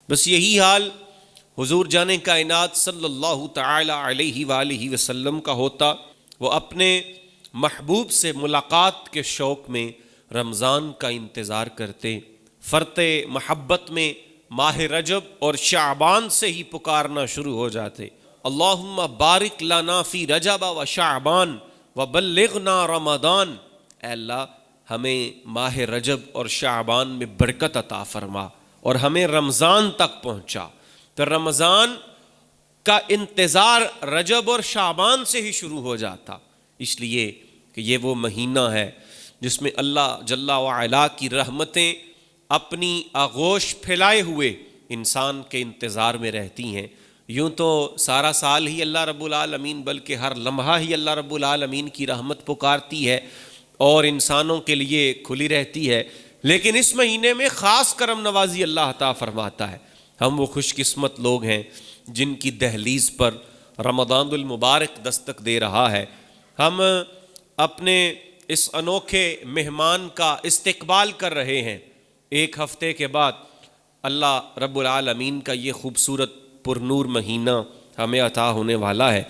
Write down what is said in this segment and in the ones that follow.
بس یہی حال حضور جان کائنات صلی اللہ تعالی علیہ وآلہ وسلم کا ہوتا۔ وہ اپنے محبوب سے ملاقات کے شوق میں رمضان کا انتظار کرتے، فرط محبت میں ماہ رجب اور شعبان سے ہی پکارنا شروع ہو جاتے، اللہم بارک لنا فی رجب و شعبان وبلغنا رمضان، اے اللہ ہمیں ماہ رجب اور شعبان میں برکت عطا فرما اور ہمیں رمضان تک پہنچا۔ تو رمضان کا انتظار رجب اور شعبان سے ہی شروع ہو جاتا، اس لیے کہ یہ وہ مہینہ ہے جس میں اللہ جل وعلا کی رحمتیں اپنی آغوش پھیلائے ہوئے انسان کے انتظار میں رہتی ہیں۔ یوں تو سارا سال ہی اللہ رب العالمین بلکہ ہر لمحہ ہی اللہ رب العالمین کی رحمت پکارتی ہے اور انسانوں کے لیے کھلی رہتی ہے، لیکن اس مہینے میں خاص کرم نوازی اللہ عطا فرماتا ہے۔ ہم وہ خوش قسمت لوگ ہیں جن کی دہلیز پر رمضان المبارک دستک دے رہا ہے۔ ہم اپنے اس انوکھے مہمان کا استقبال کر رہے ہیں۔ ایک ہفتے کے بعد اللہ رب العالمین کا یہ خوبصورت پرنور مہینہ ہمیں عطا ہونے والا ہے۔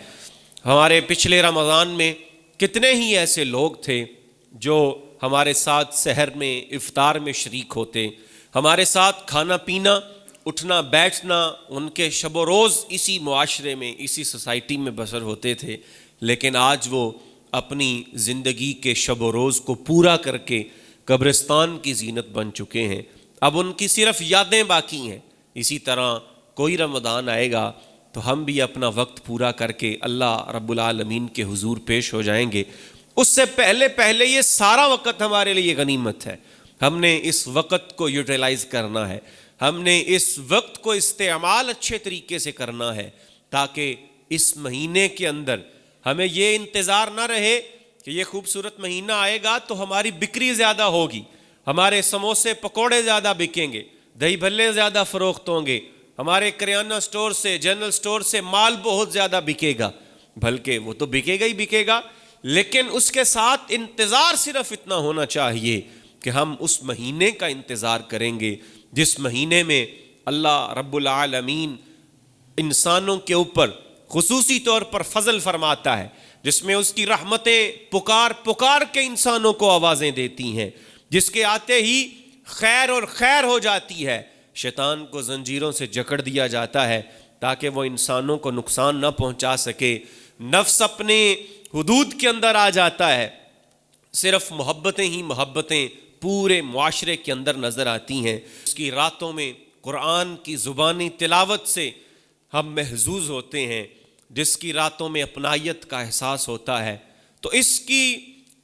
ہمارے پچھلے رمضان میں کتنے ہی ایسے لوگ تھے جو ہمارے ساتھ سحر میں افطار میں شریک ہوتے، ہمارے ساتھ کھانا پینا اٹھنا بیٹھنا ان کے شب و روز اسی معاشرے میں اسی سوسائٹی میں بسر ہوتے تھے، لیکن آج وہ اپنی زندگی کے شب و روز کو پورا کر کے قبرستان کی زینت بن چکے ہیں۔ اب ان کی صرف یادیں باقی ہیں۔ اسی طرح کوئی رمضان آئے گا تو ہم بھی اپنا وقت پورا کر کے اللہ رب العالمین کے حضور پیش ہو جائیں گے۔ اس سے پہلے یہ سارا وقت ہمارے لیے غنیمت ہے۔ ہم نے اس وقت کو یوٹیلائز کرنا ہے، ہم نے اس وقت کو استعمال اچھے طریقے سے کرنا ہے، تاکہ اس مہینے کے اندر ہمیں یہ انتظار نہ رہے کہ یہ خوبصورت مہینہ آئے گا تو ہماری بکری زیادہ ہوگی، ہمارے سموسے پکوڑے زیادہ بکیں گے، دہی بھلے زیادہ فروخت ہوں گے، ہمارے کریانہ سٹور سے جنرل سٹور سے مال بہت زیادہ بکے گا۔ بلکہ وہ تو بکے گا ہی بکے گا، لیکن اس کے ساتھ انتظار صرف اتنا ہونا چاہیے کہ ہم اس مہینے کا انتظار کریں گے جس مہینے میں اللہ رب العالمین انسانوں کے اوپر خصوصی طور پر فضل فرماتا ہے، جس میں اس کی رحمتیں پکار کے انسانوں کو آوازیں دیتی ہیں، جس کے آتے ہی خیر اور خیر ہو جاتی ہے، شیطان کو زنجیروں سے جکڑ دیا جاتا ہے تاکہ وہ انسانوں کو نقصان نہ پہنچا سکے، نفس اپنے حدود کے اندر آ جاتا ہے، صرف محبتیں ہی محبتیں پورے معاشرے کے اندر نظر آتی ہیں۔ اس کی راتوں میں قرآن کی زبانی تلاوت سے ہم محظوظ ہوتے ہیں، جس کی راتوں میں اپنائیت کا احساس ہوتا ہے، تو اس کی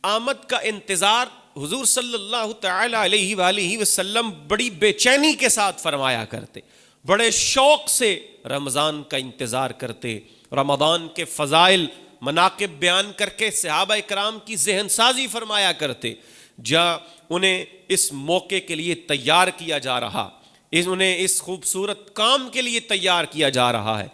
آمد کا انتظار حضور صلی اللہ تعالی علیہ وآلہ وسلم بڑی بے چینی کے ساتھ فرمایا کرتے، بڑے شوق سے رمضان کا انتظار کرتے، رمضان کے فضائل مناقب بیان کر کے صحابہ اکرام کی ذہن سازی فرمایا کرتے، جہاں انہیں اس موقع کے لیے تیار کیا جا رہا، انہیں اس خوبصورت کام کے لیے تیار کیا جا رہا ہے